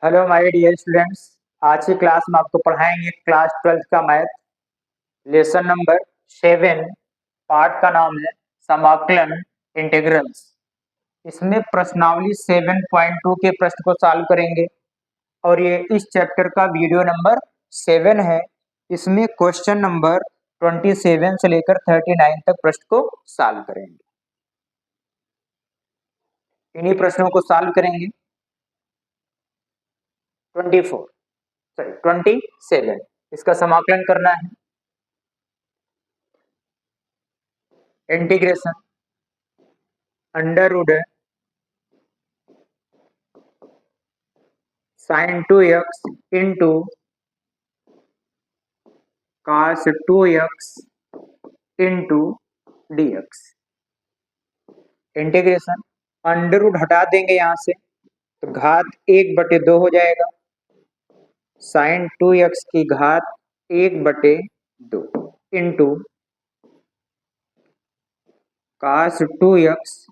Hello my dear students. आज की class में आपको पढ़ाएंगे क्लास 12th का मैथ लेसन नंबर 7। पार्ट का नाम है समाकलन इंटीग्रल्स। इसमें प्रश्नावली 7.2 के प्रश्न को सॉल्व करेंगे और ये इस चैप्टर का वीडियो नंबर 7 है। इसमें क्वेश्चन नंबर 27 से लेकर 39 तक प्रश्न को सॉल्व करेंगे। इन्हीं प्रश्नों को सॉल्व करेंगे। 27 इसका समाकलन करना है। Integration under root sin 2x into cos 2x into dx। Integration under root हटा देंगे यहाँ से तो घात 1/2 हो जाएगा। sin 2x की घात 1/2 into cos 2x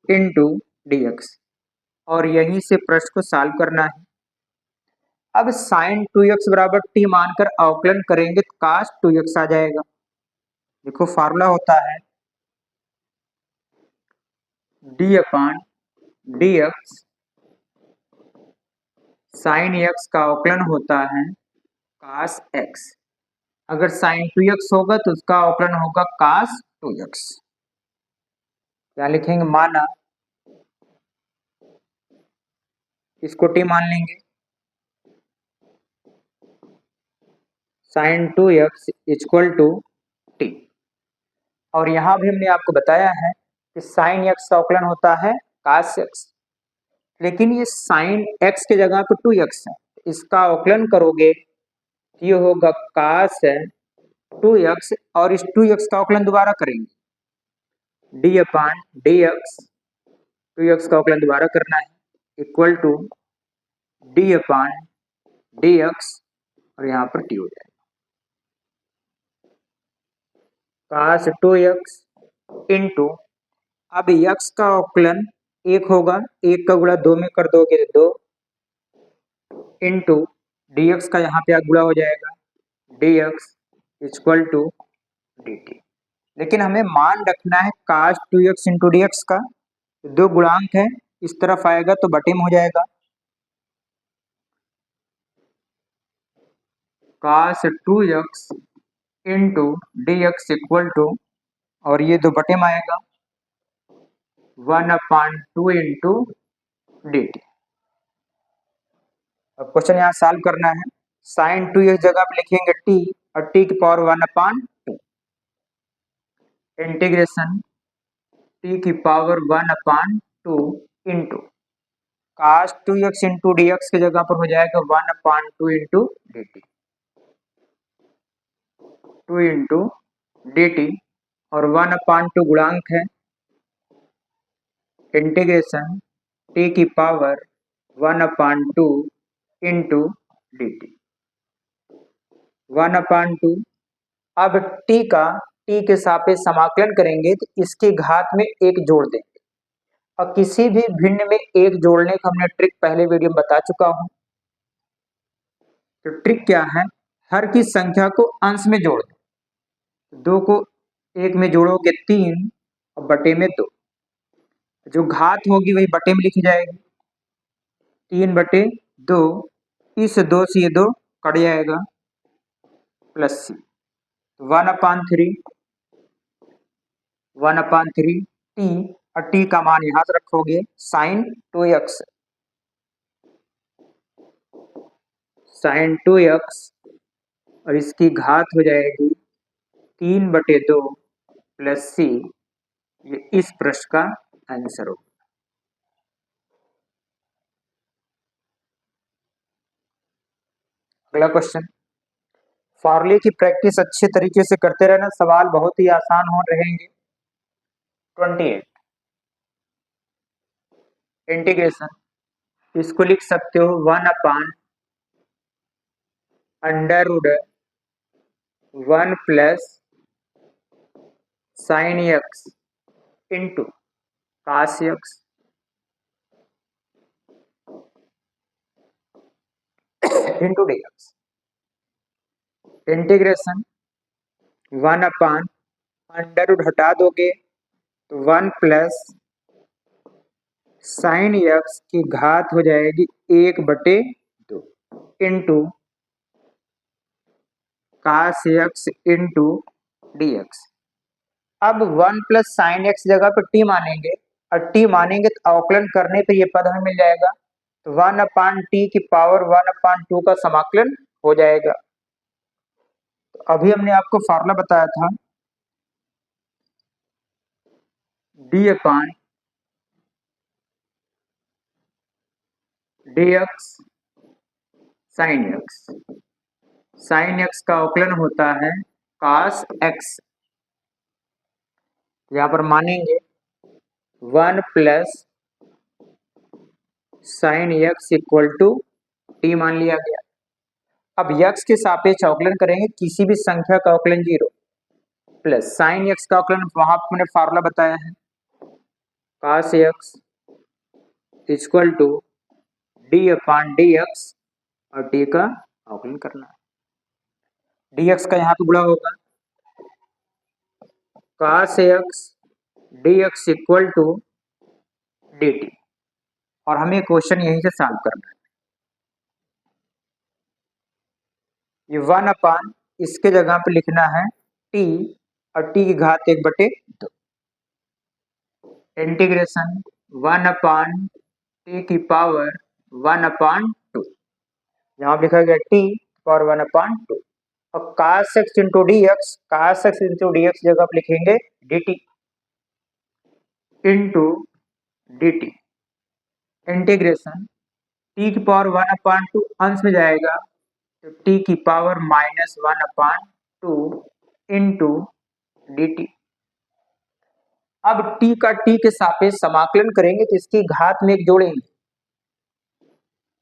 into dx। और यहीं से प्रश्न को सॉल्व करना है। अब sin 2x बराबर t मानकर अवकलन करेंगे तो cos 2x आ जाएगा। देखो फार्मूला होता है d/dx साइन x का अवकलन होता है cos x। अगर sin 2x होगा तो उसका अवकलन होगा cos 2x। क्या लिखेंगे? माना, इसको t मान लेंगे। sin 2x equal to t। और यहां भी हमने आपको बताया है कि sin x का अवकलन होता है cos x। लेकिन ये sin x के जगह पे 2x है, इसका अवकलन करोगे ये होगा cos 2x और इस 2x का अवकलन दोबारा करेंगे d/dx। 2x का अवकलन दोबारा करना है इक्वल टू d/dx और यहाँ पर t हो जाएगा cos 2x इंटू, अब x का अवकलन 1 होगा, 1 का गुणा 2 में कर दोगे तो 2 इंटू dx का यहाँ पे गुणा हो जाएगा dx इक्वल टू dt। लेकिन हमें मान रखना है cos 2x इंटू dx का। दो गुणांक है, इस तरफ आएगा तो बटे में हो जाएगा cos 2x into dx equal to, और ये दो बटे में आएगा 1/2 इंटू dt। अब क्वेश्चन यहाँ सॉल्व करना है। sin 2x जगह पे लिखेंगे t और t की पावर 1/2 इंटीग्रेशन t की power 1/2 into cos 2x into dx की जगह पर हो जाएगा 1/2 इंटू dt, 2 इंटू dt और 1/2 गुणांक है इंटीग्रेशन t की पावर 1/2 इंटू dt 1/2। अब t का t के सापेक्ष समाकलन करेंगे तो इसकी घात में एक जोड़ देंगे। और किसी भी भिन्न में एक जोड़ने का हमने ट्रिक पहले वीडियो में बता चुका हूं। तो ट्रिक क्या है? हर की संख्या को अंश में जोड़ दो। 2 को 1 में जोड़ोगे 3 और बटे में 2। जो घात होगी वही बटे में लिखी जाएगी 3/2। इस 2 से ये 2 कट जाएगा प्लस c 1/3 t। और t का मान यहां से रखोगे sin 2x और इसकी घात हो जाएगी 3/2 प्लस c। ये इस प्रश्न का आंसर होगा। अगला क्वेश्चन, फार्मूले की प्रैक्टिस अच्छे तरीके से करते रहना, सवाल बहुत ही आसान हो रहेंगे। 28 इंटीग्रेशन, इसको लिख सकते हो 1/√1 plus sin x into cos x into D x. Integration under root हटा दोगे तो 1 + sin x की घात हो जाएगी 1/2 into cos x into D x. अब 1 + sin x जगह पर t मानेंगे और t मानेंगे तो अवकलन करने पर ये पद हमें मिल जाएगा, तो 1/t⁴ का समाकलन हो जाएगा। तो अभी हमने आपको फार्मूला बताया था d/dx sin x। sin x का अवकलन होता है cos x। यहां पर मानेंगे 1 + sin x = t मान लिया गया। अब x के सापेक्ष अवकलन करेंगे, किसी भी संख्या का अवकलन 0 प्लस sin x का अवकलन वहां पर मैंने फार्मूला बताया है cos x = d/dx और t का अवकलन करना है। dx का यहाँ पे गुणा होगा cos x dx = dt और हमें क्वेश्चन यहीं से सॉल्व करना है। ये 1 इसके जगह पे लिखना है t और t की घात 1/2 इंटीग्रेशन 1/t⁴ यहाँ लिखा गया t⁴ और cos x इंटू dx जगह पे लिखेंगे dt into dt integration t⁴ अंश में जाएगा तो t⁻⁻1/2 इंटू dt। अब t का t के सापेक्ष समाकलन करेंगे तो इसकी घात में एक जोड़ेंगे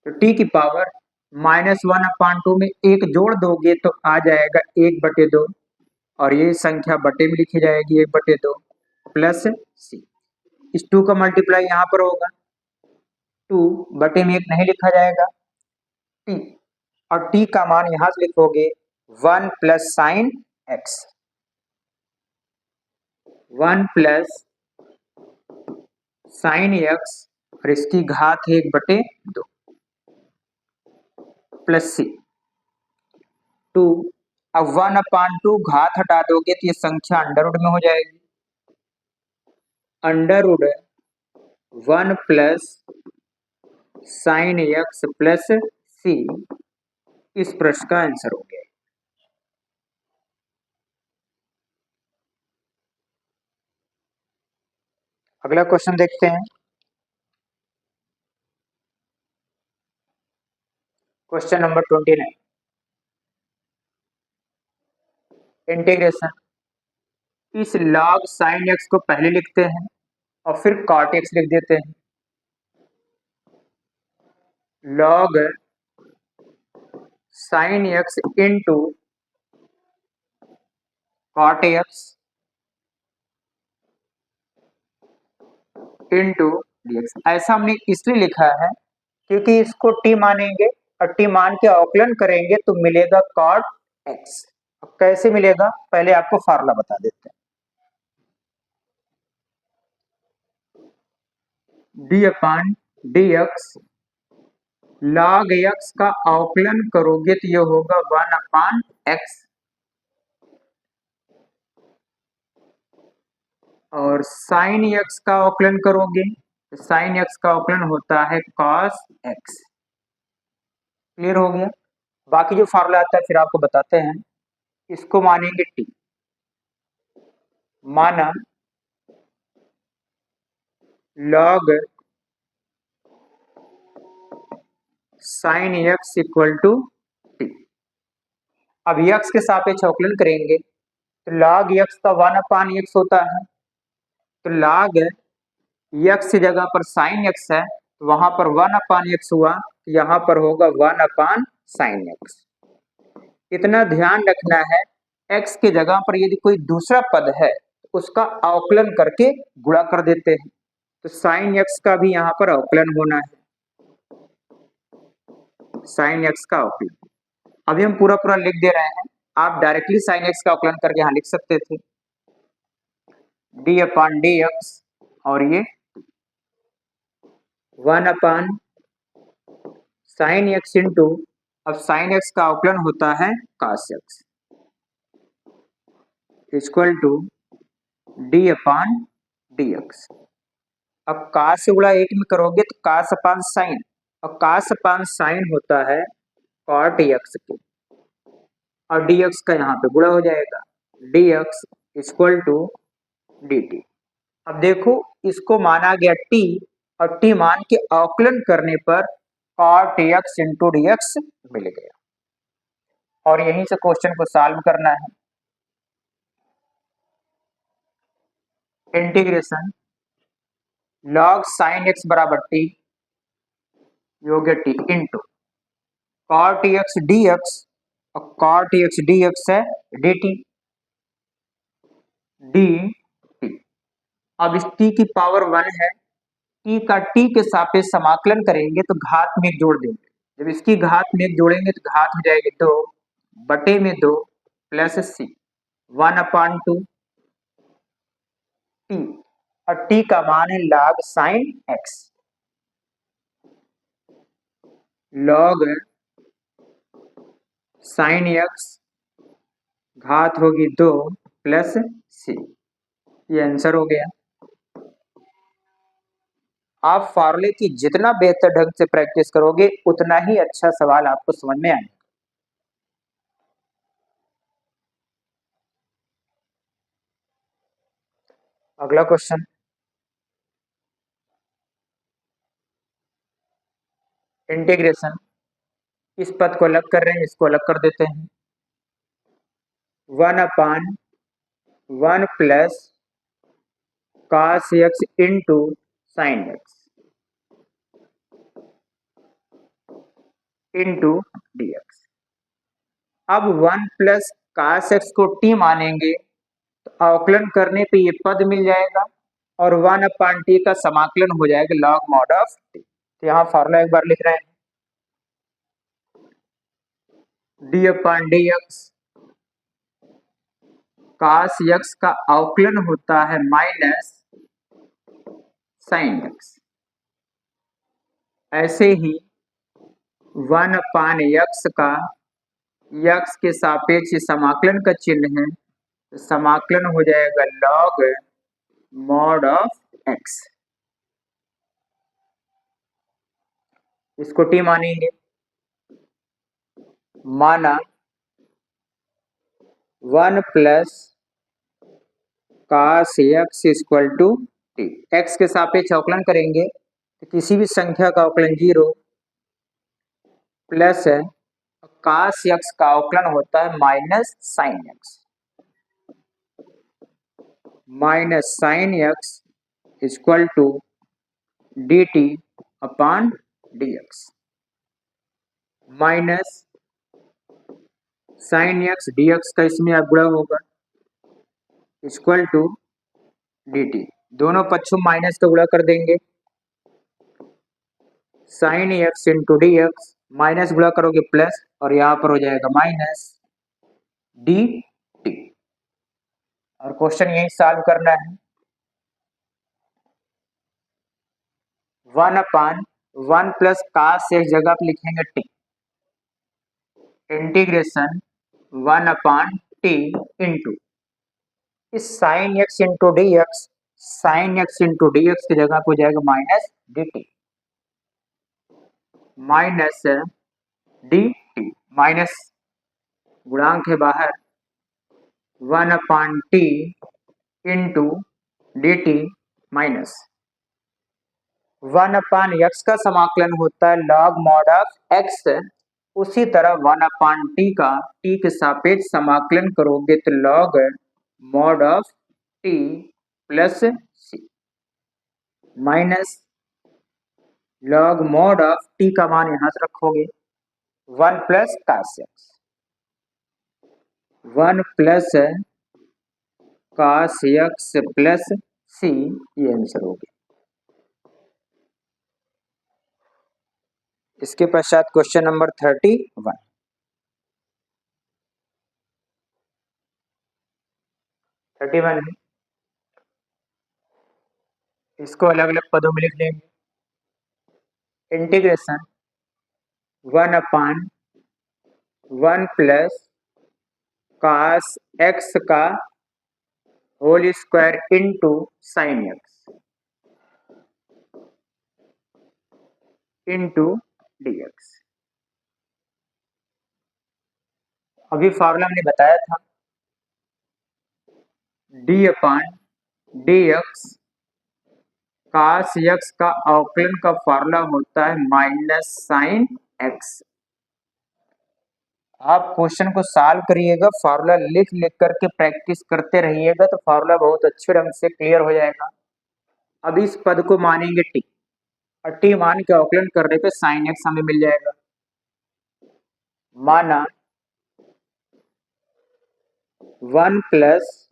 तो t⁻⁻1/2 में एक जोड़ दोगे तो आ जाएगा 1/2 और ये संख्या बटे में लिखी जाएगी 1/2 प्लस c। इस 2 का मल्टीप्लाई यहाँ पर होगा 2 बटे में 1 नहीं लिखा जाएगा t और t का मान यहां से लिखोगे 1 + sin x 1 + sin x और इसकी घात है 1/2 प्लस c 2। अब 1/2 घात हटा दोगे तो ये संख्या अंडर में हो जाएगी √1 + sin x प्लस c। इस प्रश्न का आंसर हो गया। अगला क्वेश्चन देखते हैं। Question number 29 integration. इस log sin x को पहले लिखते हैं और फिर cot x लिख देते हैं। log sin x into cot x into dx। ऐसा हमने इसलिए लिखा है क्योंकि इसको t मानेंगे और t मान के अवकलन करेंगे तो मिलेगा cot x। अब कैसे मिलेगा पहले आपको फार्मूला बता देते हैं। d/dx log x का अवकलन करोगे तो ये होगा 1/x और sin x का अवकलन करोगे तो sin x का अवकलन होता है cos x। क्लियर हो गया। बाकी जो फार्मूला आता है फिर आपको बताते हैं। इसको मानेंगे t माना log sin x = t। अब x के सापेक्ष अवकलन करेंगे तो log x का 1/x होता है तो log x की जगह पर sin x है तो वहां पर 1/x हुआ तो यहाँ पर होगा 1/sin x। इतना ध्यान रखना है x की जगह पर यदि कोई दूसरा पद है तो उसका अवकलन करके गुणा कर देते हैं तो sin x का भी यहाँ पर अवकलन होना है साइन एक्स का अवकलन। अभी हम पूरा पूरा लिख दे रहे हैं, आप डायरेक्टली साइन एक्स का अवकलन करके यहाँ लिख सकते थे, डी अपान डी एक्स, और ये 1 अपान साइन एक्स इंटू, अब साइन एक्स का अवकलन होता है cos X, equal to D upon D x. अब कास से गुणा एक में करोगे तो कास अपान साइन, और कास अपान साइन होता है कॉट एक्स के, और डी एक्स का यहाँ पे गुणा हो जाएगा, d x equal to d t. अब देखो इसको माना गया t, और t मान के अवकलन करने पर cot x into D x मिल गया, और यहीं से क्वेश्चन को सॉल्व करना है। इंटीग्रेशन log sin x बराबर t योग t into cot x dx, और cot x dx है dt dt। अब इस t की पावर 1 है, t का t के सापेक्ष समाकलन करेंगे तो घात में एक जोड़ देंगे, जब इसकी घात में एक जोड़ेंगे तो घात हो जाएगी 2 बटे में 2 प्लस c 1 अपान 2 t, और t का मान है log sin x, log sin x घात होगी 2 प्लस c, ये आंसर हो गया। आप फार्मूले की जितना बेहतर ढंग से प्रैक्टिस करोगे उतना ही अच्छा सवाल आपको समझ में आएगा। अगला क्वेश्चन, इंटीग्रेशन, इस पद को अलग कर रहे हैं, इसको अलग कर देते हैं, 1 अपान 1 plus cos x into sine x into D x. अब 1 प्लस cos x को t मानेंगे तो अवकलन करने पे ये पद मिल जाएगा, और 1 अपान टी का समाकलन हो जाएगा log मॉड ऑफ टी। तो यहाँ फॉर्मूला एक बार लिख रहे हैं, D upon D x cos x का अवकलन होता है माइनस साइन एक्स, ऐसे ही 1 अपान एक्स का x के सापेक्ष समाकलन का चिन्ह है, तो समाकलन हो जाएगा log मॉड ऑफ x, इसको t मानेंगे, माना 1 plus cos x equal to t, x के सापेक्ष अवकलन करेंगे तो किसी भी संख्या का अवकलन 0 प्लस है cos x का अवकलन होता है minus sine x, minus sine x equal to d t upon D x, minus sign x d x का इसमें अब गुणा होगा इक्वल टू डी टी, दोनों पक्षों माइनस का गुणा कर देंगे, sine x into D x, minus गुणा करोगे प्लस, और यहाँ पर हो जाएगा माइनस डी टी, और क्वेश्चन यही सॉल्व करना है। 1 अपान 1 प्लस cos x जगह पर लिखेंगे t, integration 1 upon t into इस sin x into D x, sine x into D x की जगह पर हो जाएगा minus d t, minus d t, minus गुणांक है बाहर, 1 upon t into d t minus 1 upon x का समाकलन होता है log मॉड ऑफ एक्स, उसी तरह 1 अपान टी का टी के सापेक्ष समाकलन करोगे तो log mod of t plus c, minus log mod of t का मान यहां से रखोगे 1 plus cos x, 1 plus cos x plus c, ये आंसर हो गया। इसके पश्चात क्वेश्चन नंबर 31। 31 में इसको अलग अलग पदों में लिख लेंगे। इंटीग्रेशन 1/1 प्लस cos x का whole square into sine x into dx। अभी फॉर्मूला हमने बताया था d/dx cos x का अवकलन का फॉर्मूला होता है माइनस साइन एक्स। आप क्वेश्चन को सॉल्व करिएगा, फॉर्मूला लिख लिख करके प्रैक्टिस करते रहिएगा तो फॉर्मूला बहुत अच्छे ढंग से क्लियर हो जाएगा। अब इस पद को मानेंगे टी, और टी मान के अवकलन करने पे साइन एक्स हमें मिल जाएगा। माना 1 plus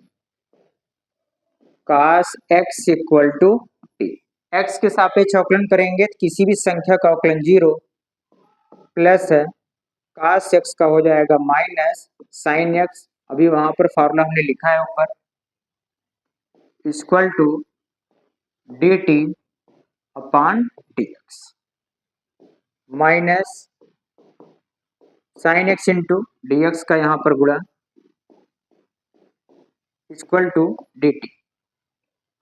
cos x equal to t. X के सापेक्ष अवकलन करेंगे तो किसी भी संख्या का अवकलन 0 प्लस cos x का हो जाएगा माइनस साइन एक्स। अभी वहां पर फॉर्मूला हमने लिखा है ऊपर, equal to d t upon d x minus sine x into D x का यहाँ पर गुणा इक्वल टू डी टी।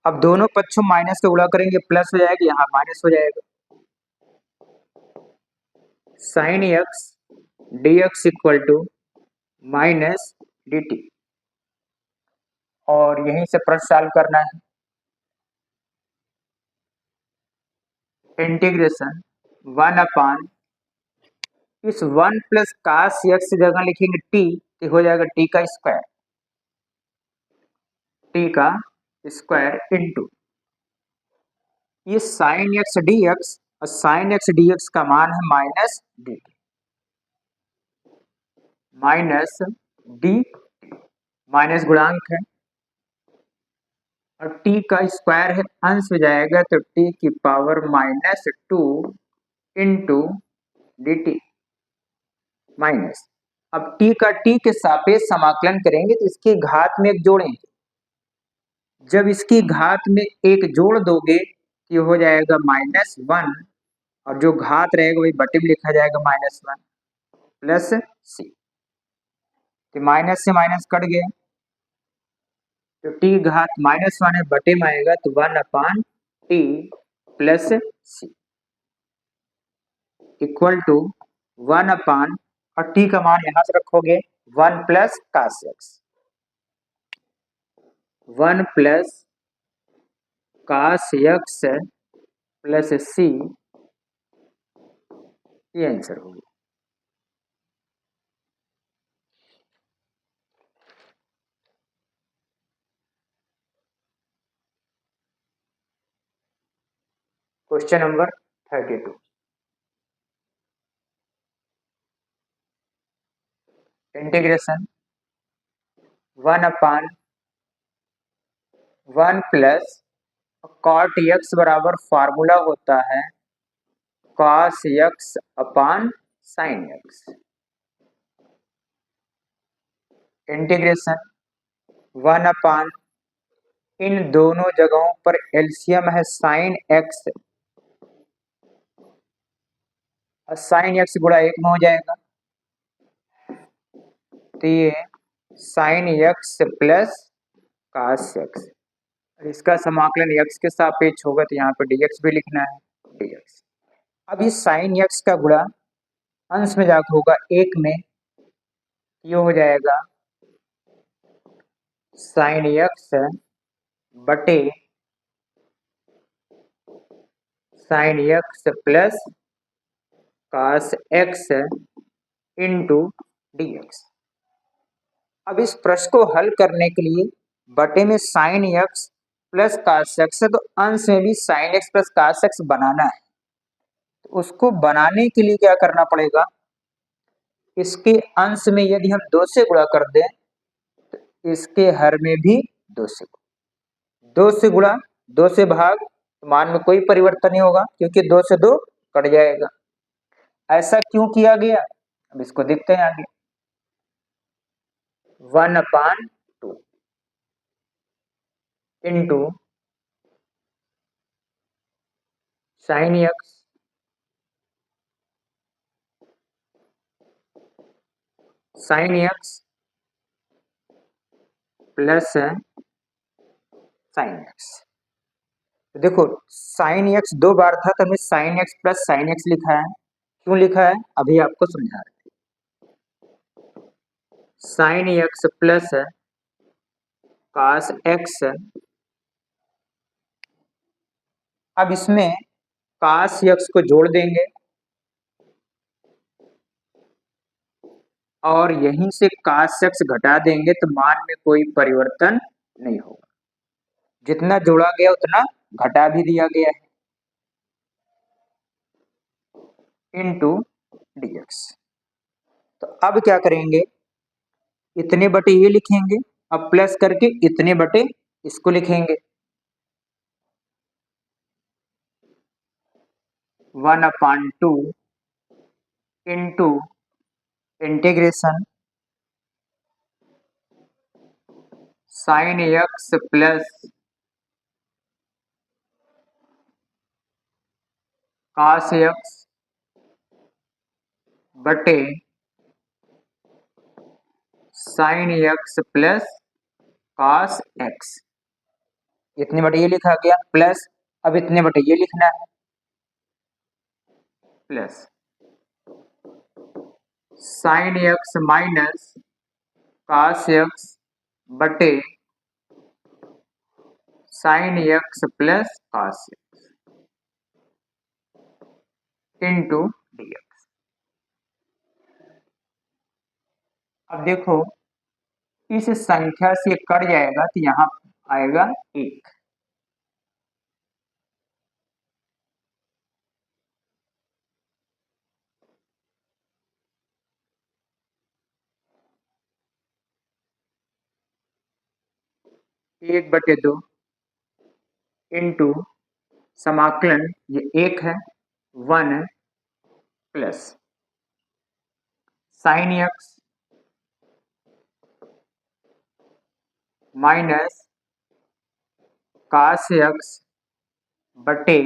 अब दोनों पक्षों माइनस का गुणा करेंगे प्लस हो जाएगा, यहाँ माइनस हो जाएगा। Sign x d x equal to minus d t, और यहीं से प्रश्न सॉल्व करना है। इंटीग्रेशन 1/, इस 1 प्लस cos x की जगह लिखेंगे t, तो हो जाएगा t का स्क्वायर इंटू ये साइन एक्स डी एक्स, और साइन एक्स डी एक्स का मान है माइनस डी माइनस गुणांक है, और t का स्क्वायर है अंश हो जाएगा तो t की power -2 into d t minus. अब t का t के सापेक्ष समाकलन करेंगे तो इसकी घात में एक जोड़ेंगे। जब इसकी घात में एक जोड़ दोगे तो हो जाएगा -1, और जो घात रहेगा वही बटे में लिखा जाएगा -1 प्लस सी। तो माइनस से माइनस कट गया तो टी घात -1 है, बटे में आएगा तो 1/t plus C equal to 1/, और टी का मान यहां से रखोगे 1 plus cos x, 1 plus cos x plus c, ये आंसर होगा। Question number 32। Integration 1/1 plus cot x बराबर फार्मूला होता है cos x upon sin x। Integration 1/, इन दोनों जगहों पर एलसीएम है साइन x, और साइन x गुणा 1 में हो जाएगा, तो ये sin x plus cos x, इसका समाकलन x के सापेक्ष होगा तो यहाँ पे dx भी लिखना है dx। अब इस साइन x का गुणा अंश में जाकर होगा 1 में, ये हो जाएगा साइन x बटे sine x plus cos x into dx। अब इस प्रश्न को हल करने के लिए बटे में sine x plus cos x है, तो अंश में भी sine x plus cos x बनाना है। तो उसको बनाने के लिए क्या करना पड़ेगा, इसके अंश में यदि हम 2 से गुणा कर दें तो इसके हर में भी 2 से गुणा, 2 से गुणा 2 से भाग, तो मान में कोई परिवर्तन नहीं होगा क्योंकि 2 से 2 कट जाएगा। ऐसा क्यों किया गया, अब इसको देखते हैं आगे। 1/2 into sine x plus sin x. तो देखो साइन एक्स 2 बार था तो हमने sign x plus sin x लिखा है। क्यों लिखा है अभी आपको समझा रहे। Sign x plus cos x, अब इसमें कॉस एक्स को जोड़ देंगे और यहीं से कॉस एक्स घटा देंगे तो मान में कोई परिवर्तन नहीं होगा। जितना जोड़ा गया उतना घटा भी दिया गया है, इनटू dx। तो अब क्या करेंगे, इतने बटे ये लिखेंगे, अब प्लस करके इतने बटे इसको लिखेंगे। 1/2 into integration sign x plus cos x बटे sign x plus cos x. इतने बटे ये लिखा गया प्लस, अब इतने बटे ये लिखना है plus sin x minus cos x बटे sign x plus cos into dx। अब देखो इस संख्या से कट जाएगा तो यहाँ आएगा 1। एक बटे 2 इंटू समाकलन ये 1 है 1 plus sin x minus cos x बटे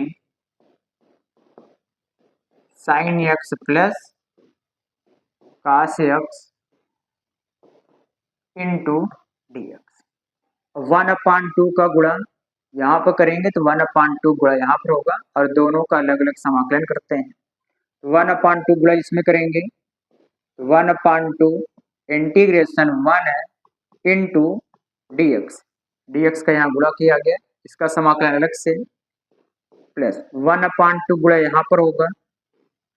sign x plus cos x into dx। 1/2 का गुणा यहाँ पर करेंगे तो 1/2 गुणा यहाँ पर होगा और दोनों का अलग अलग समाकलन करते हैं। 1/2 गुणा इसमें करेंगे 1/2 इंटीग्रेशन 1 इंटू dx। dx का यहाँ गुणा किया गया, इसका समाकलन अलग से प्लस 1/2 गुणा यहाँ पर होगा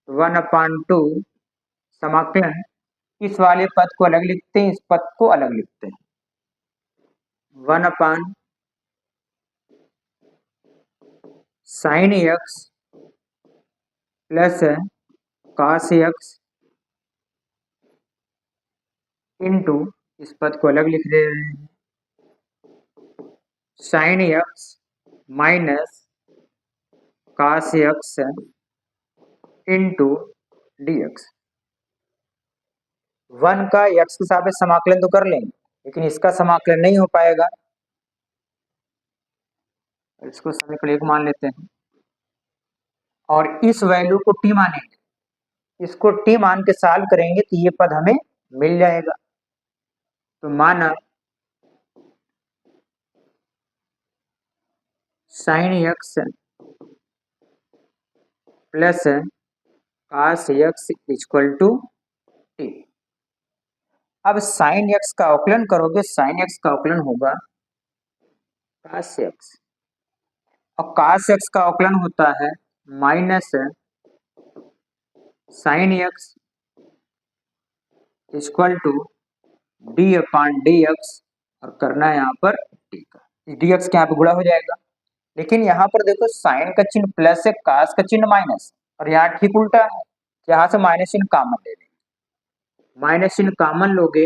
1/2 समाकलन, इस वाले पद को अलग लिखते हैं, इस पद को अलग लिखते हैं। 1 sign x plus cos x into, इस पद को अलग लिख दे रहे हैं, sign x minus cos x into dx। 1 का x के सापेक्ष समाकलन तो कर लेंगे लेकिन इसका समाकलन नहीं हो पाएगा, इसको समीकरण 1 मान लेते हैं और इस वैल्यू को t मानेंगे, इसको t मान के सॉल्व करेंगे तो ये पद हमें मिल जाएगा। तो माना sine x plus cos x equal to t. अब साइन एक्स का अवकलन करोगे, साइन एक्स का अवकलन होगा कॉस एक्स और कॉस एक्स का अवकलन होता है minus sign x equal to d/dx और करना है यहाँ पर t का, dx के यहाँ पे गुणा हो जाएगा। लेकिन यहाँ पर देखो साइन का चिन्ह प्लस है, कॉस का चिन्ह माइनस, और यहाँ ठीक उल्टा है, यहाँ से माइनस चिन्ह कॉमन ले लेंगे, माइनस चिन्ह कॉमन लोगे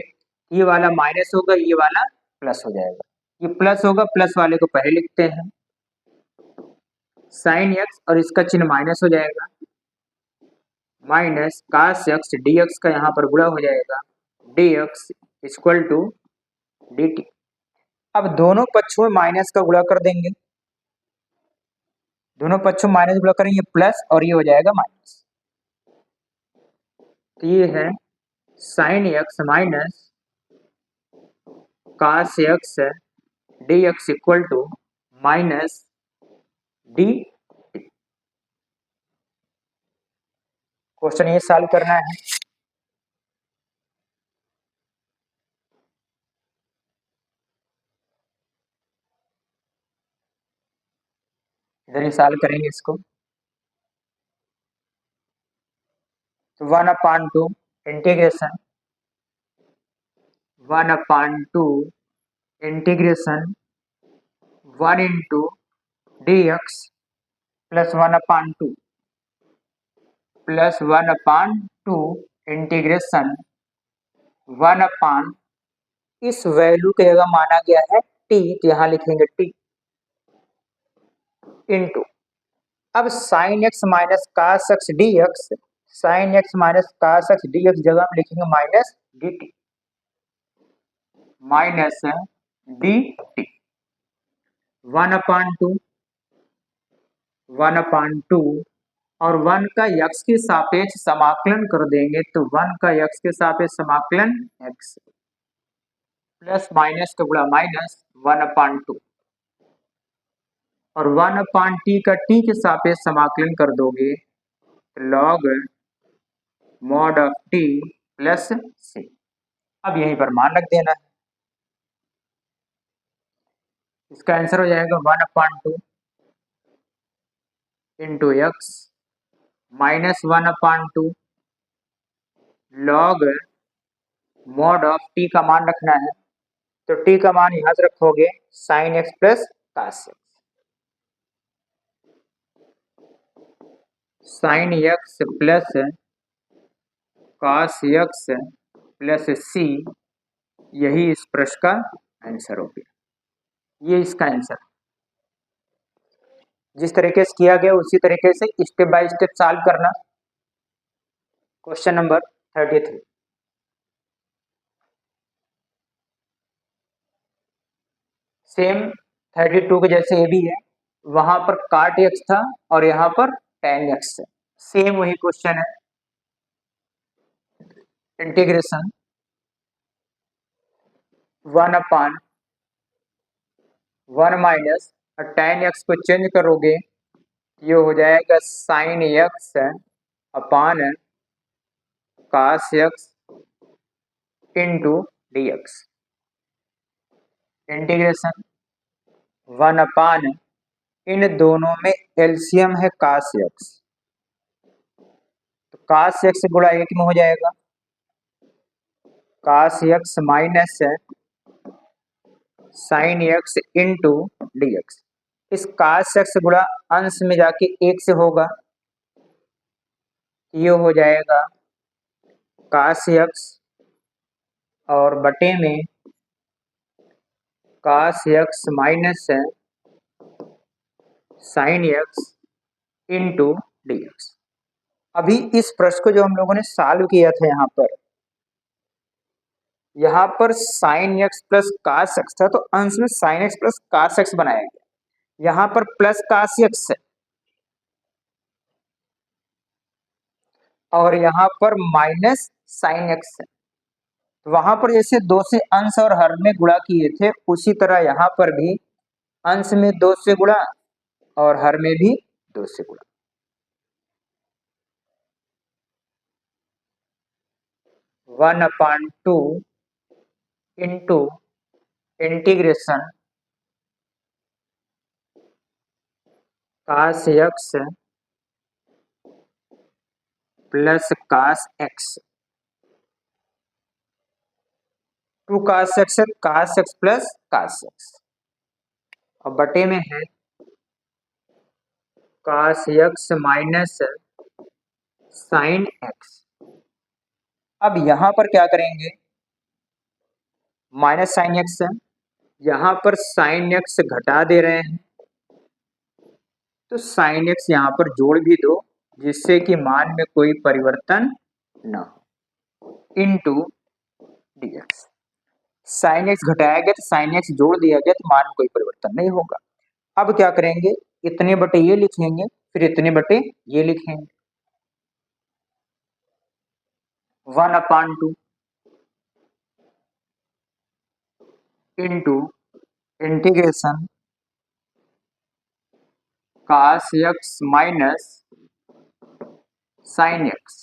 ये वाला माइनस होगा ये वाला प्लस हो जाएगा, ये प्लस होगा, प्लस वाले को पहले लिखते हैं साइन एक्स और इसका चिन्ह माइनस हो जाएगा minus cos x d x का यहाँ पर गुणा हो जाएगा, d x equal to d t. अब दोनों पक्षों में माइनस का गुणा कर देंगे, दोनों पक्षों में माइनस गुणा करेंगे प्लस, और ये हो जाएगा माइनस। तो ये है sine x minus cos x d x equal to minus d. Question ये सॉल्व करना है। इधर ही सॉल्व करेंगे इसको। तो 1/2 integration 1/2 integration 1 into D x plus 1/2 plus 1/2 integration 1/, इस वैल्यू की जगह माना गया है टी, तो यहाँ लिखेंगे टी इंटू, अब sine x minus cos x d x, sign x minus cos x d x जगह में लिखेंगे minus d t, minus d t 1/2 1/2 और 1 का x के सापेक्ष समाकलन कर देंगे, तो 1 का x के सापेक्ष समाकलन x प्लस माइनस का गुणा माइनस 1/2 और 1/t का t के सापेक्ष समाकलन कर दोगे log mod of t plus c। अब यहीं पर मान रख देना है, इसका आंसर हो जाएगा 1/2 into x minus 1/2 log mod of t का मान रखना है, तो t का मान यहां से रखोगे sin x plus cos x, sign x plus cos x plus c, यही इस प्रश्न का आंसर हो गया। ये इसका आंसर, जिस तरीके से किया गया उसी तरीके से स्टेप बाय स्टेप सॉल्व करना। क्वेश्चन नंबर 33, सेम 32 के जैसे ये भी है, वहां पर काट एक्स था और यहाँ पर tan एक्स है, सेम वही क्वेश्चन है। इंटीग्रेशन 1/1 माइनस tan एक्स को चेंज करोगे, ये हो जाएगा sign x upon cos x into D x, integration 1/, इन दोनों में एलसीएम है कास एक्स, तो कास एक्स गुणा 1 में हो जाएगा, cos x minus sine x into D x, इस कास एक्स गुणा अंश में जाके 1 से होगा, ये हो जाएगा कास एक्स और बटे में cos x minus sine x into D x. अभी इस प्रश्न को जो हम लोगों ने सॉल्व किया था, यहाँ पर sine x plus cos x था, तो अंश में sine x plus cos x बनाया गया, यहाँ पर प्लस कास एक्स है और यहाँ पर माइनस साइन एक्स है, तो वहां पर जैसे 2 से अंश और हर में गुणा किए थे, उसी तरह यहाँ पर भी अंश में 2 से गुणा और हर में भी 2 से गुणा। 1/2 इंटू इंटीग्रेशन कास एक्स प्लस कास एक्स, 2 कास एक्स है, cos x plus cos x, और बटे में है cos x minus sine x. अब यहां पर क्या करेंगे, माइनस साइन एक्स है, यहां पर साइन एक्स घटा दे रहे हैं, तो साइन एक्स यहां पर जोड़ भी दो जिससे कि मान में कोई परिवर्तन न हो, इंटू dx। साइन एक्स घटाया गया तो साइन एक्स जोड़ दिया गया तो मान में कोई परिवर्तन नहीं होगा। अब क्या करेंगे, इतने बटे ये लिखेंगे, फिर इतने बटे ये लिखेंगे, 1/2 into integration cos x minus sine x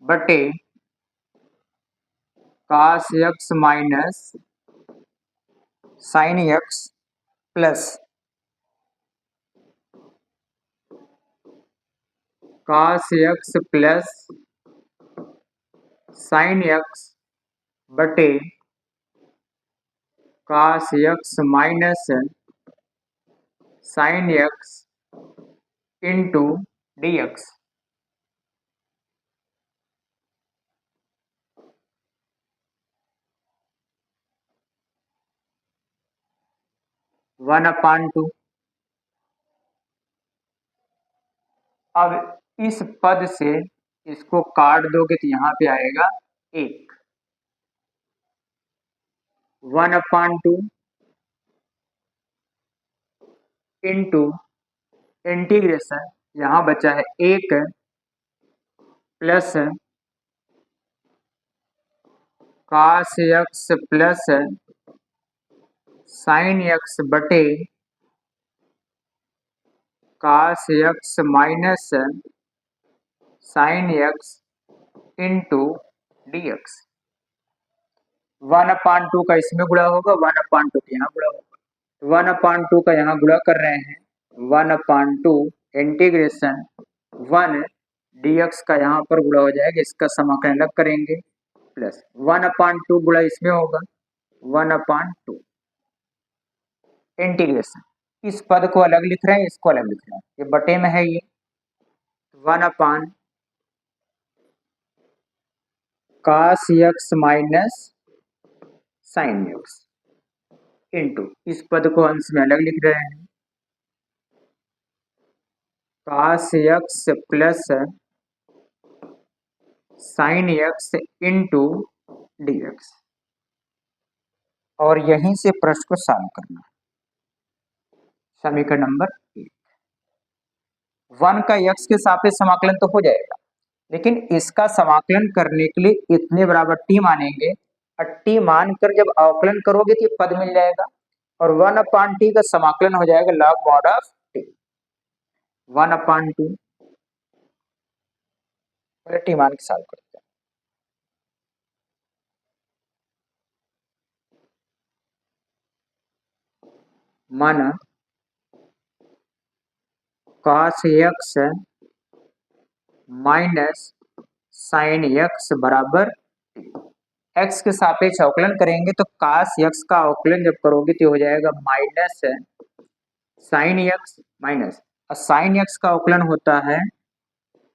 बटे cos x minus sign x plus cos x plus sin x बटे cos x minus sine x into dx। 1/2। अब इस पद से इसको काट दोगे तो यहाँ पे आएगा 1, 1/2 इंटू इंटीग्रेशन, यहाँ बचा है 1 plus cos x plus sin x बटे cos x minus sine x into dx। 1/2 का इसमें गुणा होगा, 1/2 का यहाँ गुणा होगा, 1/2 का यहाँ गुणा कर रहे हैं, 1/2 इंटीग्रेशन 1 dx का यहाँ पर गुणा हो जाएगा, इसका समाकलन अलग करेंगे, प्लस 1/2 गुणा इसमें होगा, 1/2 इंटीग्रेशन, इस पद को अलग लिख रहे हैं, इसको अलग लिख रहे हैं, ये बटे में है, ये 1/cos x minus sine x into, इस पद को अंश में अलग लिख रहे हैं, cos x plus sin x into dx। और यहीं से प्रश्न को सॉल्व करना है। समीकरण नंबर 1, 1 का x के सापेक्ष समाकलन तो हो जाएगा, लेकिन इसका समाकलन करने के लिए इतने बराबर t मानेंगे, और t मानकर जब अवकलन करोगे तो ये पद मिल जाएगा, और 1/t का समाकलन हो जाएगा log mod of t, 1/2 t मान के सॉल्व करते हैं। माना cos x minus sine x बराबर x के सापेक्ष अवकलन करेंगे तो cos x का अवकलन जब करोगे तो हो जाएगा माइनस साइन x माइनस, और साइन x का अवकलन होता है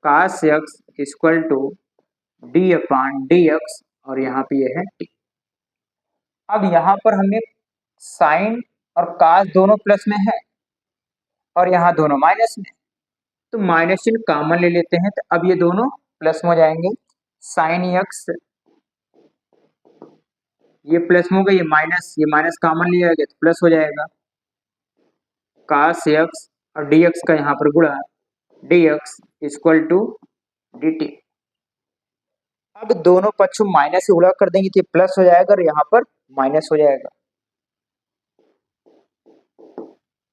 cos x equal to d/dx, और यहाँ पे ये है t। अब यहाँ पर हमें साइन और cos दोनों प्लस में है और यहाँ दोनों माइनस में, तो माइनस चिन्ह कॉमन ले लेते हैं, तो अब ये दोनों प्लस में हो जाएंगे, साइन एक्स ये प्लस में हो गया, ये माइनस कॉमन लिया गया तो प्लस हो जाएगा, cos x और dx का यहाँ पर गुणा, dx इक्वल टू dt। अब दोनों पक्षों माइनस से गुणा कर देंगे तो प्लस हो जाएगा और यहाँ पर माइनस हो जाएगा,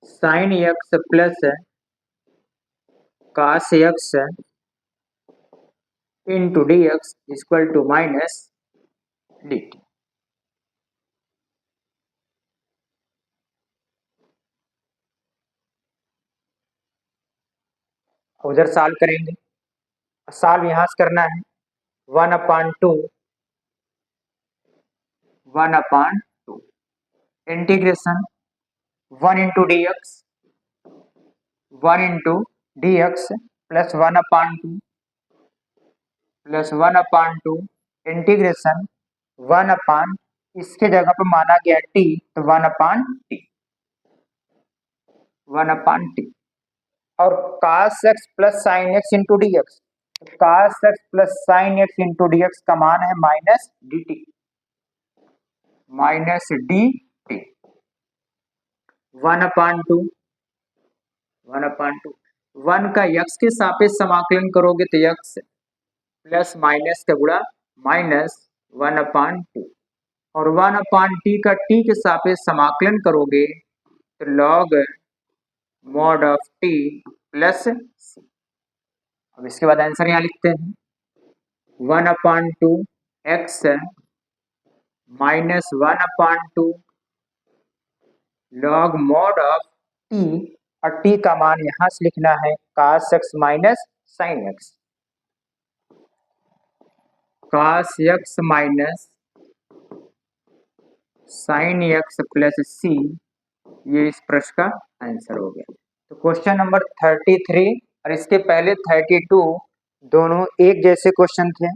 sine x plus cos x into dx equal to minus dt। उधर सॉल्व करेंगे, सॉल्व यहाँ से करना है, 1/2 integration 1 into dx plus 1/2 integration 1/, इसके जगह पर माना गया t, तो 1/t और cos x plus sin x into D x, cos x plus sin x into D x का मान है minus d t, minus d t, 1/2, 1/2। 1 का यक्स के सापेक्ष समाकलन करोगे तो यक्स प्लस माइनस का गुणा माइनस 1/2, और 1/t का टी के सापेक्ष समाकलन करोगे तो log mod of t plus c. अब इसके बाद आंसर यहाँ लिखते हैं 1/2 x minus 1/2 log mod of t, और टी का मान यहां से लिखना है cos x minus sign x, cos x minus sign x plus c, ये इस प्रश्न का आंसर हो गया। तो क्वेश्चन नंबर 33 और इसके पहले 32 दोनों एक जैसे क्वेश्चन थे,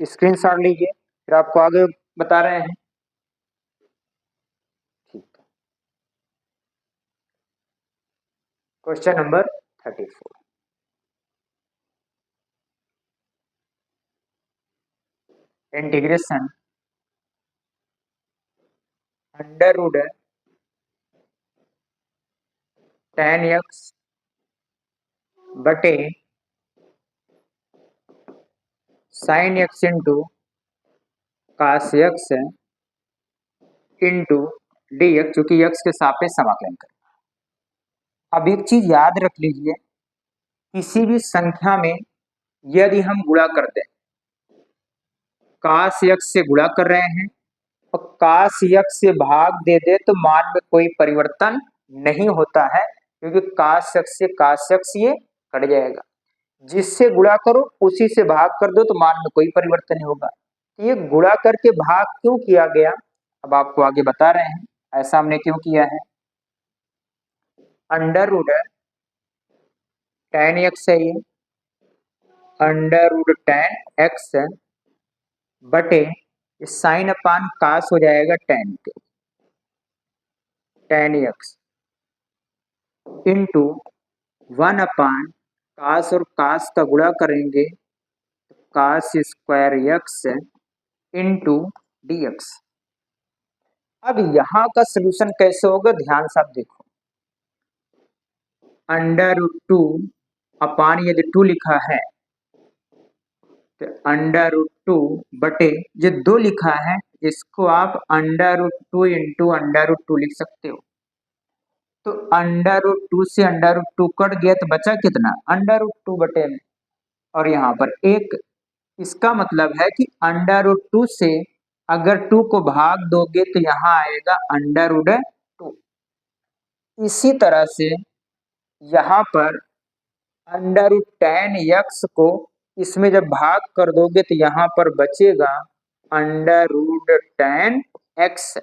स्क्रीनशॉट लीजिए फिर आपको आगे बता रहे हैं। ठीक है, question number 34, integration under root tan x बटे sine x into cos x into D x, चूंकि एक्स के सापेक्ष समाकलन करें। अब एक चीज याद रख लीजिए, किसी भी संख्या में यदि हम गुणा करते हैं, कास एक्स से गुणा कर रहे हैं और कास एक्स से भाग दे दे तो मान में कोई परिवर्तन नहीं होता है, क्योंकि कास एक्स से कास एक्स ये कट जाएगा। जिससे गुणा करो उसी से भाग कर दो तो मान में कोई परिवर्तन नहीं होगा। तो ये गुणा करके भाग क्यों किया गया, अब आपको आगे बता रहे हैं ऐसा हमने क्यों किया है। अंडर रूट tan एक्स है, ये अंडर रूट tan एक्स बटे साइन अपान कास हो जाएगा tan के, tan एक्स इंटू 1/, कास और कास का गुणा करेंगे cos square x into D x. अब यहां का सोल्यूशन कैसे होगा, ध्यान से आप देखो, अंडर रूट 2 अपान यदि 2 लिखा है तो अंडर रूट 2 बटे जो 2 लिखा है इसको आप under root 2 into under root 2 लिख सकते हो। तो अंडर रूट 2 से अंडर रूट 2 कट गया तो बचा कितना, अंडर रूट 2 बटे में, और यहाँ पर एक, इसका मतलब है कि अंडर रूट 2 से अगर 2 को भाग दोगे तो यहाँ आएगा अंडर रूट 2। इसी तरह से यहाँ पर अंडर रूट tan एक्स को इसमें जब भाग कर दोगे तो यहाँ पर बचेगा under root tan x.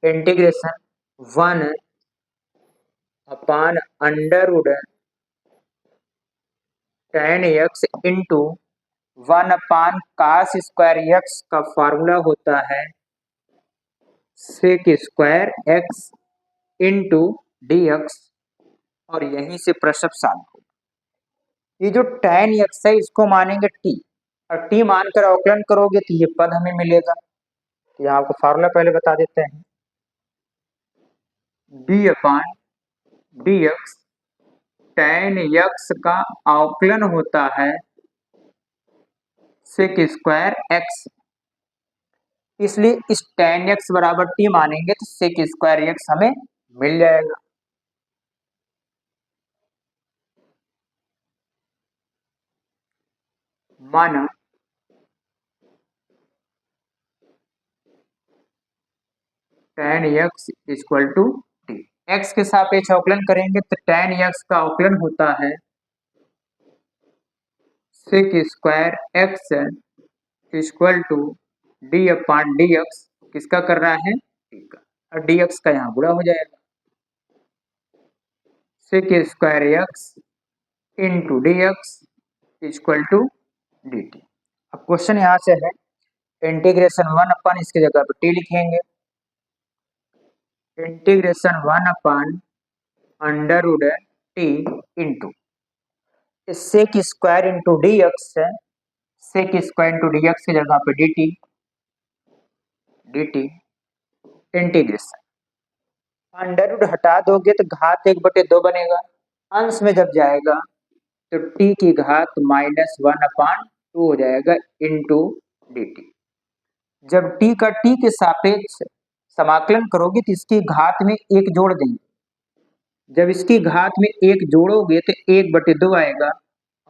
Integration 1 upon under root tan x into 1/, cos square x का फार्मूला होता है sec square x into D x, और यहीं से प्रश्न सॉल्व होगा। ये जो tan एक्स है इसको मानेंगे t, और t मानकर अवकलन करोगे तो ये पद हमें मिलेगा। तो यहाँ आपको फार्मूला पहले बता देते हैं, d/डी एक्स, tan एक्स का अवकलन होता है सेक स्क्वायर एक्स, इसलिए इस tan एक्स बराबर t मानेंगे तो सेक स्क्वायर एक्स हमें मिल जाएगा। माना tan x equal to t, x के सापेक्ष अवकलन करेंगे तो tan एक्स का अवकलन होता है sec square x equal to d/डी एक्स, किसका कर रहा है t का, और डी एक्स का यहाँ गुणा हो जाएगा sec square x into D x equal to d t. अब क्वेश्चन यहाँ से है, इंटीग्रेशन 1 अपन इसकी जगह पे टी लिखेंगे, integration 1 upon under root t into sec square into D x है, sec square into D x की जगह पे d t, d t integration, under root हटा दोगे तो घात 1/2 बनेगा, अंश में जब जाएगा तो टी की घात -1/2 हो जाएगा इंटू डी टी। जब टी का टी के सापेक्ष समाकलन करोगे तो इसकी घात में 1 जोड़ देंगे, जब इसकी घात में 1 जोड़ोगे तो 1/2 आएगा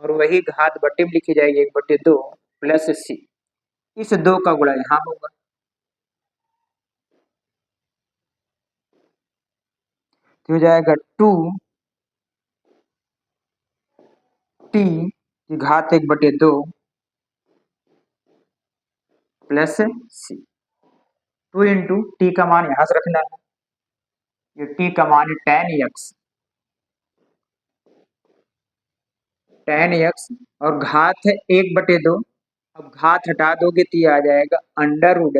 और वही घात बटे में लिखी जाएगी 1/2 प्लस सी, इस 2 का गुणा यहाँ होगा, तो हो जाएगा 2 टी की घात 1/2 प्लस सी, 2 इंटू टी का मान यहां से रखना है, ये टी का मान है tan x और घात है 1/2, अब घात हटा दोगे तो ये आ जाएगा अंडर रूट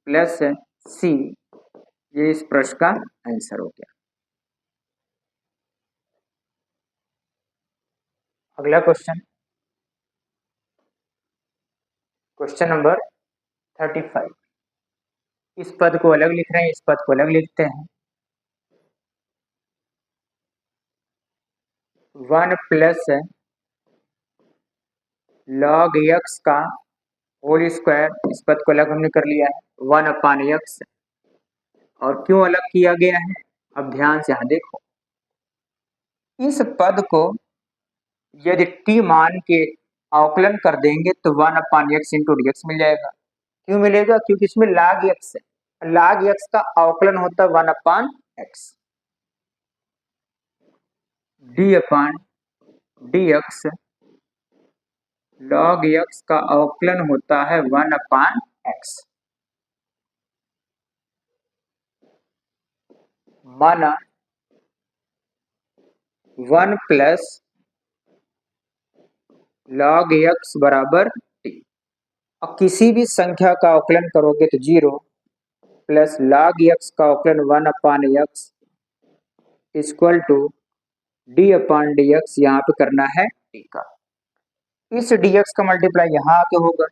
प्लस सी, ये इस प्रश्न का आंसर हो गया। अगला क्वेश्चन, क्वेश्चन नंबर 35, इस पद को अलग लिख रहे हैं, इस पद को अलग लिखते हैं, 1 प्लस log x का होल स्क्वायर, इस पद को अलग हमने कर लिया है 1/x, और क्यों अलग किया गया है, अब ध्यान से यहां देखो, इस पद को यदि t मान के अवकलन कर देंगे तो 1/x इंटू डी एक्स मिल जाएगा। क्यों मिलेगा, क्योंकि इसमें log x है, log x का अवकलन होता है 1/x, d/dx log x का अवकलन होता है 1/x, माना 1 प्लस log x बराबर t, और किसी भी संख्या का अवकलन करोगे तो 0 प्लस log x का अवकलन 1/x इक्वल टू d/dx, यहाँ पे करना है t का, इस dx का मल्टीप्लाई यहाँ आके होगा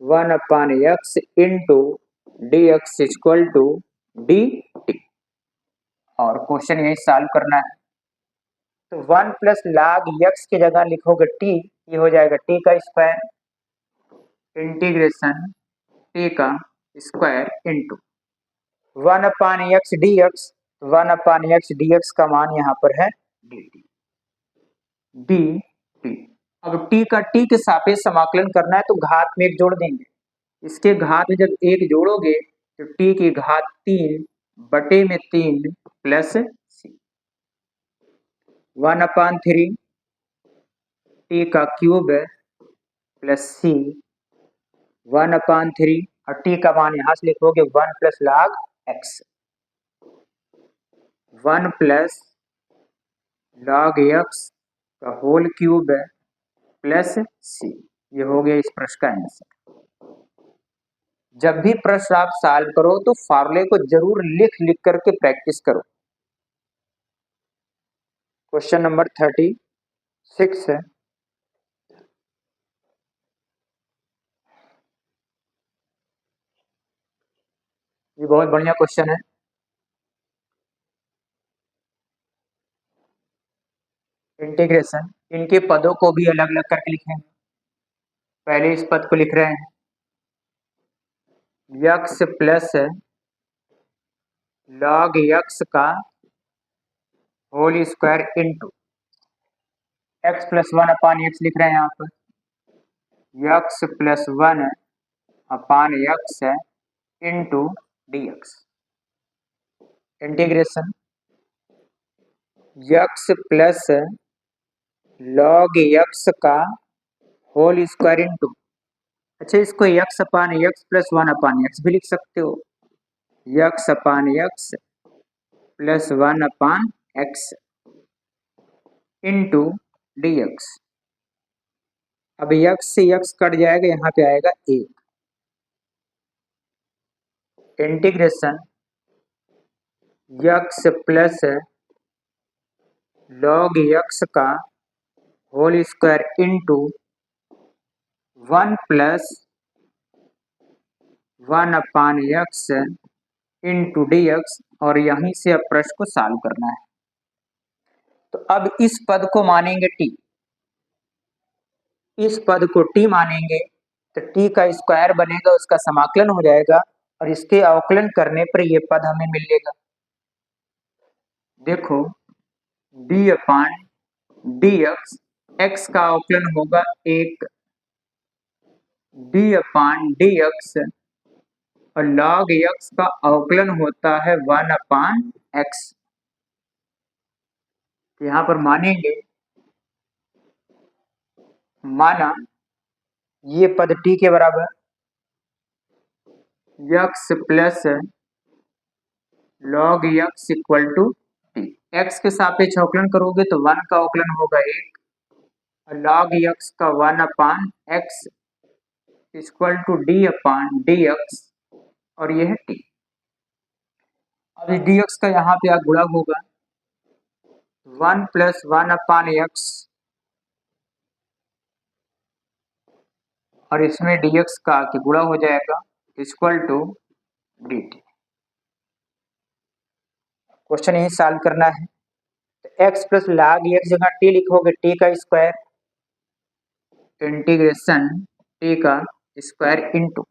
1/x into dx equal to dt, और क्वेश्चन यही सॉल्व करना है, तो 1 प्लस log x की जगह लिखोगे t, ये हो जाएगा t का स्क्वायर, इंटीग्रेशन t का square into 1/x dx, 1/x dx का मान यहाँ पर है dt, dt। अब t का t के सापेक्ष समाकलन करना है तो घात में 1 जोड़ देंगे, इसके घात में जब 1 जोड़ोगे तो t की घात 3/3 प्लस सी, 1/3 t का क्यूब प्लस सी 1/3, और t का मान यहां से लिखोगे 1 plus log x, 1 plus log x का होल क्यूब प्लस सी, ये हो गया इस प्रश्न का आंसर। जब भी प्रश्न आप सॉल्व करो तो फार्मूले को जरूर लिख लिख करके प्रैक्टिस करो। क्वेश्चन नंबर 36 है, ये बहुत बढ़िया क्वेश्चन है, इंटीग्रेशन, इनके पदों को भी अलग अलग करके लिखेंगे, पहले इस पद को लिख रहे हैं x प्लस log x का whole square into x plus 1/x लिख रहे हैं यहाँ पर, x प्लस 1/x है into dx, integration x plus log x का होल स्क्वायर इंटू, अच्छा इसको x/x प्लस 1/x भी लिख सकते हो, x/x plus 1/x into dx, अब यक्स से यक्स कट जाएगा, यहाँ पे आएगा एक, integration x plus log x का whole square into 1 plus 1/x into dx, और यहीं से अब प्रश्न को सॉल्व करना है। तो अब इस पद को मानेंगे t, इस पद को t मानेंगे तो t का स्क्वायर बनेगा, उसका समाकलन हो जाएगा, और इसके अवकलन करने पर ये पद हमें मिलेगा। देखो d/dx, x का अवकलन होगा 1, d/dx और log x का अवकलन होता है 1/x। यहाँ पर मानेंगे, माना ये पद t के बराबर, x plus log x equal to t, x के सापेक्ष अवकलन करोगे तो 1 का अवकलन होगा 1, और log x का 1/x इक्वल टू d/dx, और यह है t। अब इस dx का यहाँ पे गुणा होगा 1 प्लस 1/x, और इसमें dx का गुणा हो जाएगा इक्वल टू dt। क्वेश्चन यही सॉल्व करना है। तो x प्लस log x जगह t लिखोगे, t का स्क्वायर, इंटीग्रेशन t का square into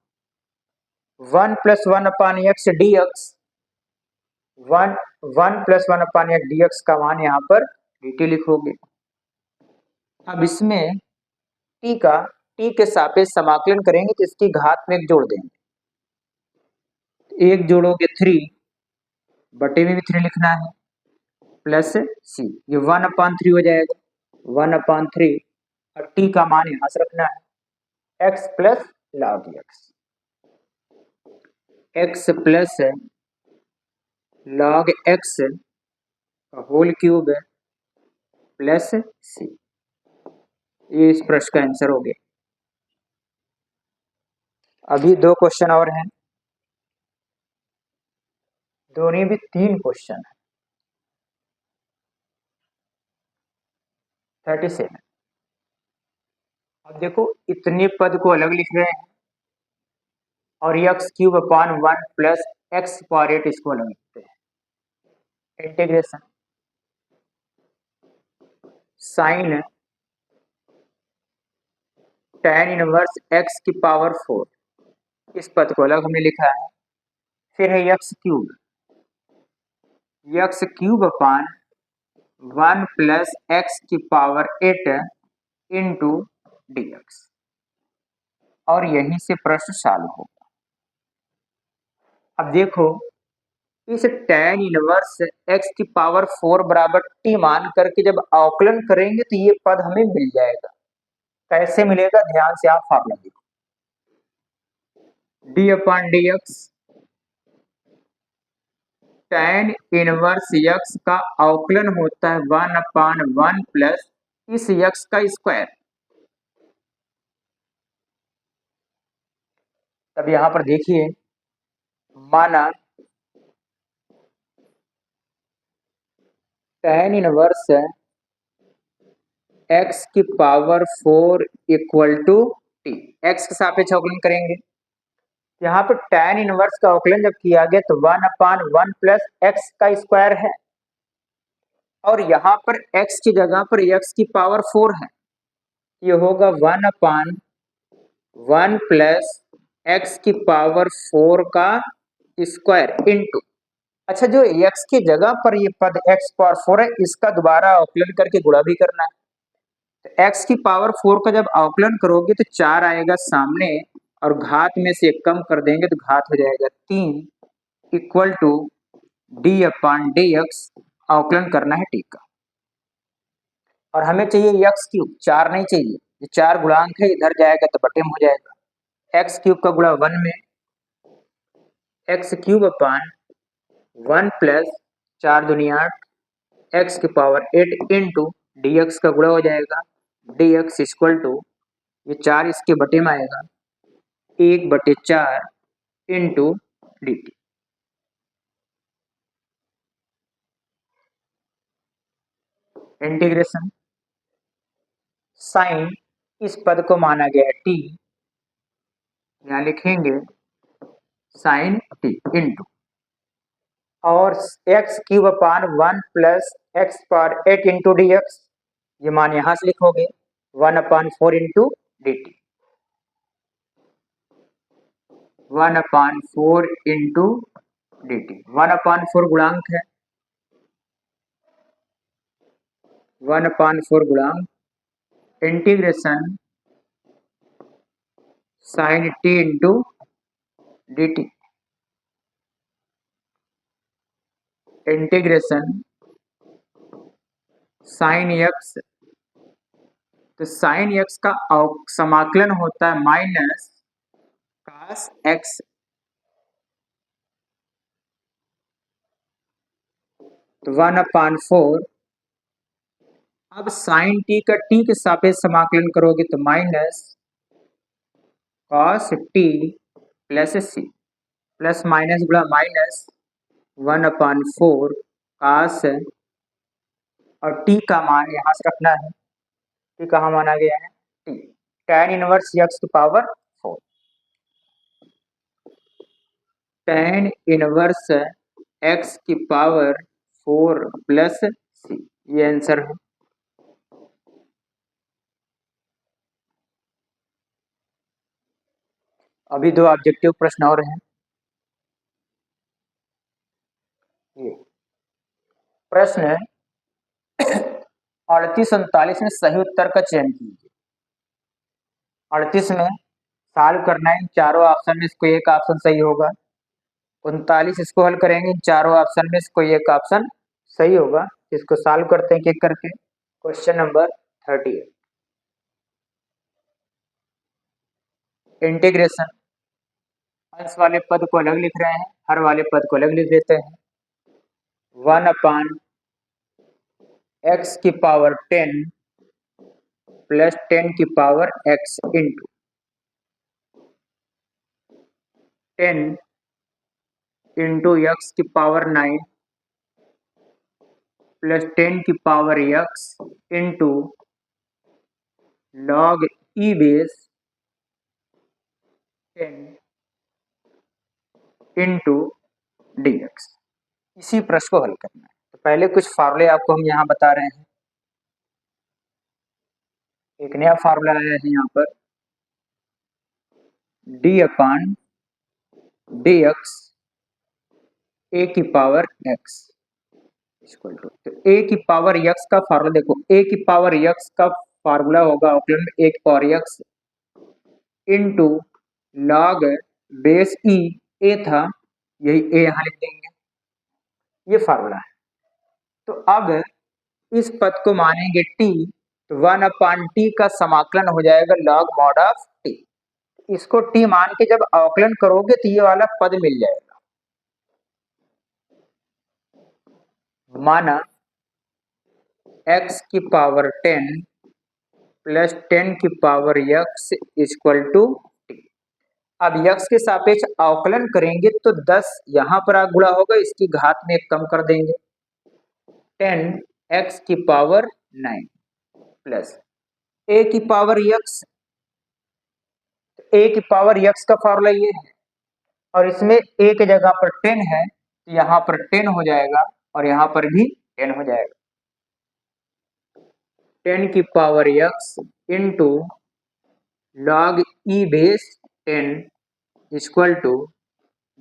1 plus 1/x dx, 1 plus 1/x dx का मान यहाँ पर dt लिखोगे। अब इसमें t का t के सापेक्ष समाकलन करेंगे तो इसकी घात में एक जोड़ देंगे, एक जोड़ोगे 3, बटे में भी 3 लिखना है, प्लस c, ये 1/3 हो जाएगा, 1/3, और t का मान यहां से रखना है x plus log x plus log x whole cube plus c, ये इस प्रश्न का आंसर हो गया। अभी 2 क्वेश्चन और हैं, दोनों भी 3 क्वेश्चन है। 37, अब देखो इतने पद को अलग लिख रहे हैं, और x³ प्लस x⁸ इसको अलग लिखते हैं। Integration sign tan inverse x⁴, इस पद को अलग हमने लिखा है। फिर है x³ 1 plus x⁸ into dx, और यहीं से प्रश्न सॉल्व होगा। अब देखो इस tan इनवर्स x⁴ बराबर t मान करके जब अवकलन करेंगे तो ये पद हमें मिल जाएगा। कैसे मिलेगा, ध्यान से आप फॉर्मूला देखो, d/dx tan इनवर्स x का अवकलन होता है 1/1 प्लस इस x का स्क्वायर। तब यहां पर देखिए, माना tan inverse x⁴ equal to t, x के सापेक्ष अवकलन करेंगे। यहाँ पर tan इनवर्स का अवकलन जब किया गया तो 1/1 प्लस x का स्क्वायर है, और यहाँ पर x की जगह पर x⁴ है, ये होगा 1/1 प्लस x⁴ का स्क्वायर इंटू, अच्छा जो x की जगह पर ये पद x⁴ है, इसका दोबारा अवकलन करके गुणा भी करना है। तो x⁴ का जब अवकलन करोगे तो 4 आएगा सामने, और घात में से एक कम कर देंगे तो घात हो जाएगा 3 इक्वल टू d/dx, अवकलन करना है t का, और हमें चाहिए x³, 4 नहीं चाहिए, ये 4 गुणांक है, इधर जाएगा तो बटे में हो जाएगा। x³ का गुणा 1 में, x³ 1 प्लस 4 दूनी 8 x⁸ इंटू dx का गुणा हो जाएगा, dx इक्वल टू ये 4 इसके बटे में आएगा, 1/4 into d t. Integration sine, इस पद को माना गया है टी, यहाँ लिखेंगे साइन टी इंटू, और x cube upon 1 plus x power 8 into D x, ये मान यहां से लिखोगे 1/4 into d t, 1/4 into d t. 1/4 गुणांक है, 1/4 गुणांक, integration sine t into d t, integration sign x, तो साइन एक्स का समाकलन होता है माइनस cos एक्स, तो 1/4, अब साइन टी का टी के सापेक्ष समाकलन करोगे तो माइनस cos टी प्लस सी, प्लस माइनस गुणा माइनस 1/4 cos, और टी का मान यहां से रखना है, टी कहाँ माना गया है, टी, tan इनवर्स एक्स की पावर 4, tan इनवर्स एक्स की पावर 4 प्लस सी, ये आंसर है। अभी 2 ऑब्जेक्टिव प्रश्न और हैं। ये प्रश्न है 38-39 में सही उत्तर का चयन कीजिए। 38 में सॉल्व करना है, इन चारों ऑप्शन में इसको एक ऑप्शन सही होगा। 39 इसको हल करेंगे, इन चारों ऑप्शन में इसको एक ऑप्शन सही होगा। इसको सॉल्व करते हैं एक एक करके। क्वेश्चन नंबर 38, इंटीग्रेशन, अंश वाले पद को अलग लिख रहे हैं, हर वाले पद को अलग लिख देते हैं। 1/x की पावर 10 प्लस 10 की power x into 10 into x की पावर 9 प्लस 10 की power x into log e base 10 into D x. इसी प्रश्न को हल करना है। तो पहले कुछ फार्मूले आपको हम यहाँ बता रहे हैं। एक नया फार्मूला आया है यहाँ पर, डी एक्स ए की पावर एक्स इक्वल टू, तो ए की पावर एक्स का फार्मूला देखो, ए की पावर एक्स का फार्मूला होगा अवकलन में ए की power x into log base e, a था, यही ए यहाँ लिख देंगे, ये फार्मूला है। तो अब इस पद को मानेंगे टी, तो 1/t का समाकलन हो जाएगा लॉग मॉड ऑफ टी। इसको टी मान के जब अवकलन करोगे तो ये वाला पद मिल जाएगा, माना x की पावर 10 प्लस 10 की power x equal to t. अब x के सापेक्ष अवकलन करेंगे तो 10 यहां पर गुणा होगा, इसकी घात में कम कर देंगे, 10x की पावर 9 प्लस a की पावर x, a की पावर x का फॉर्मूला ये है, और इसमें a की जगह पर 10 है तो यहाँ पर 10 हो जाएगा और यहाँ पर भी 10 हो जाएगा, 10 की power x into log e base 10 equal to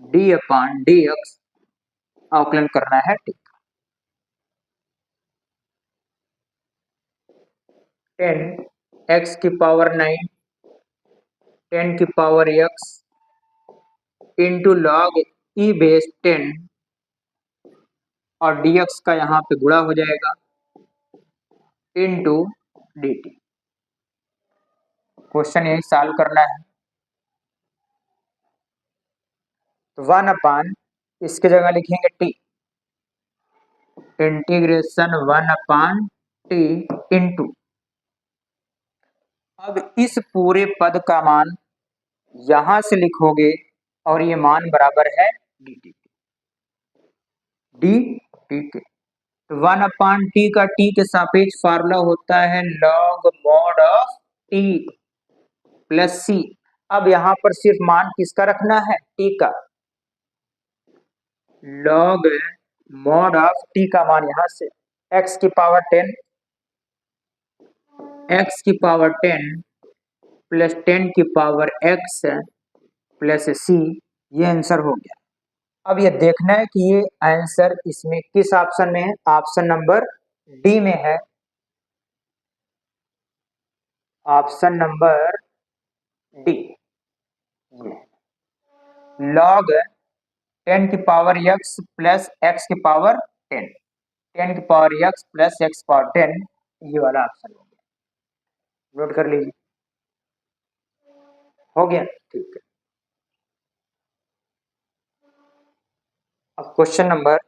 D upon D x, अवकलन करना है टी। 10x की पावर 9, 10 की power x into log e base 10 और dx का यहाँ पे गुणा हो जाएगा इंटू dt। क्वेश्चन यही सॉल्व करना है। तो 1/, इसके जगह लिखेंगे t, इंटीग्रेशन 1/t इंटू, अब इस पूरे पद का मान यहां से लिखोगे और ये मान बराबर है डी टी के। डी टी के तो 1/t का t के सापेक्ष फार्मूला होता है log mod of t plus c. अब यहां पर सिर्फ मान किसका रखना है, t का। log mod ऑफ t का मान यहां से x की पावर 10 प्लस 10 की पावर x प्लस सी, ये आंसर हो गया। अब ये देखना है कि ये आंसर इसमें किस ऑप्शन में है। ऑप्शन नंबर डी में है। ऑप्शन नंबर डी, लॉग 10 की पावर x प्लस x की पावर 10, 10 की power x plus x power 10, ये वाला ऑप्शन हो गया। नोट कर लीजिए, हो गया, ठीक है। अब question number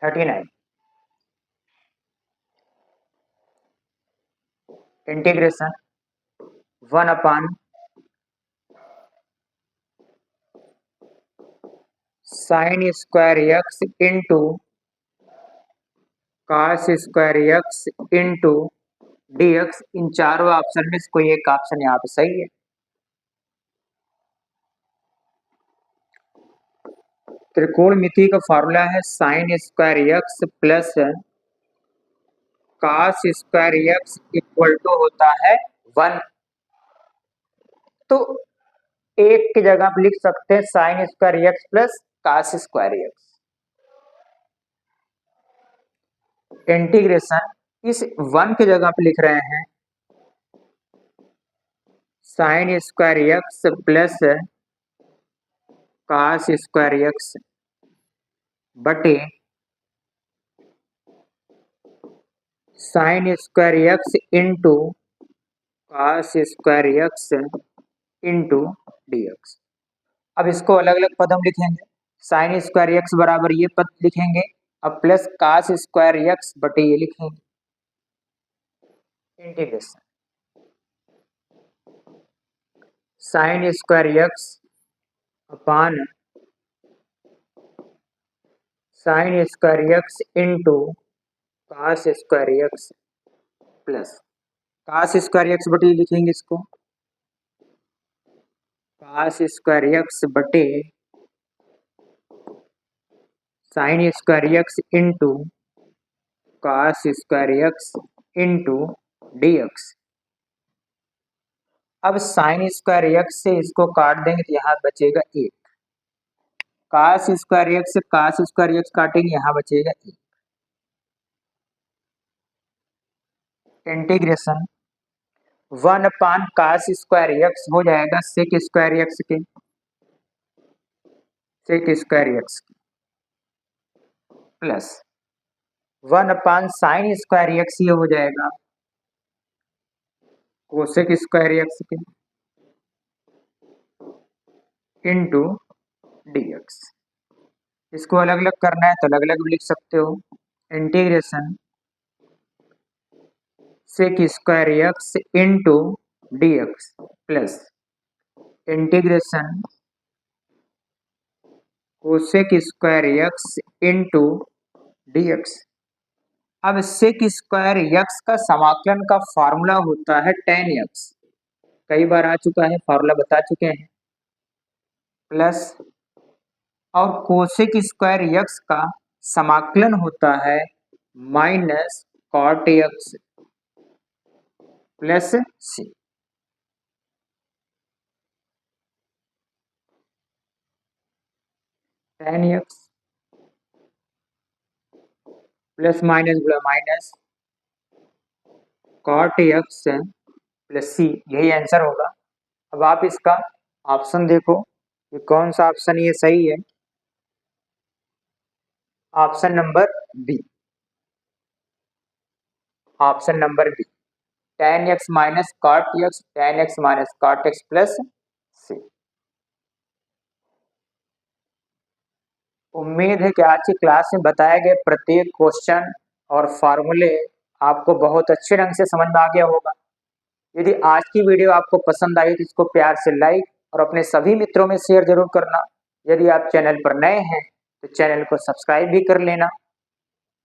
39, integration 1/sin square x into cos square x into dx। इन चारों ऑप्शन में से कोई एक ऑप्शन यहाँ पे सही है। त्रिकोणमिति का फॉर्मूला है sin square x plus cos square x equal to होता है 1। तो एक की जगह आप लिख सकते हैं sin square x plus cos square x। Integration इस 1 की जगह पे लिख रहे हैं sin square x plus cos square x बटे sin square x into cos square x into dx। अब इसको अलग अलग पद हम लिखेंगे। sin स्क्वायर x बराबर ये पद लिखेंगे, अब प्लस cos स्क्वायर x बटे ये लिखेंगे। इंटीग्रेशन sin स्क्वायर x अपान sin square x into cos square x plus cos square x बटे लिखेंगे इसको, cos स्क्वायर x बटे sin square x into cos square x into dx। अब sin square x से इसको काट देंगे तो यहाँ बचेगा 1। cos स्क्वायर x से cos स्क्वायर x काटेंगे, यहाँ बचेगा 1। इंटीग्रेशन 1/cos स्क्वायर x हो जाएगा sec स्क्वायर x के, sec square x plus 1/sin square x ये हो जाएगा कोसेक स्क्वायर x के इंटू dx। इसको अलग अलग करना है तो अलग अलग भी लिख सकते हो। Integration sec square x into dx plus integration cosec square x into dx। अब सेक स्क्वायर x का समाकलन का फार्मूला होता है tan x, कई बार आ चुका है, फार्मूला बता चुके हैं। प्लस और कोसेक स्क्वायर x का समाकलन होता है माइनस कॉट x प्लस सी। tan x प्लस माइनस गुणा minus cot x plus c, यही आंसर होगा। अब आप इसका ऑप्शन देखो, ये कौन सा ऑप्शन ये सही है। Option number b, option number b tan x minus cot x, tan x minus cot x plus c. उम्मीद है कि आज की क्लास में बताए गए प्रत्येक क्वेश्चन और फार्मूले आपको बहुत अच्छे ढंग से समझ में आ गया होगा। यदि आज की वीडियो आपको पसंद आई तो इसको प्यार से लाइक और अपने सभी मित्रों में शेयर जरूर करना। यदि आप चैनल पर नए हैं तो चैनल को सब्सक्राइब भी कर लेना।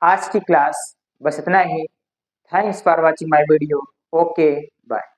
आज की क्लास बस इतना ही। Thanks for watching my video. Okay bye.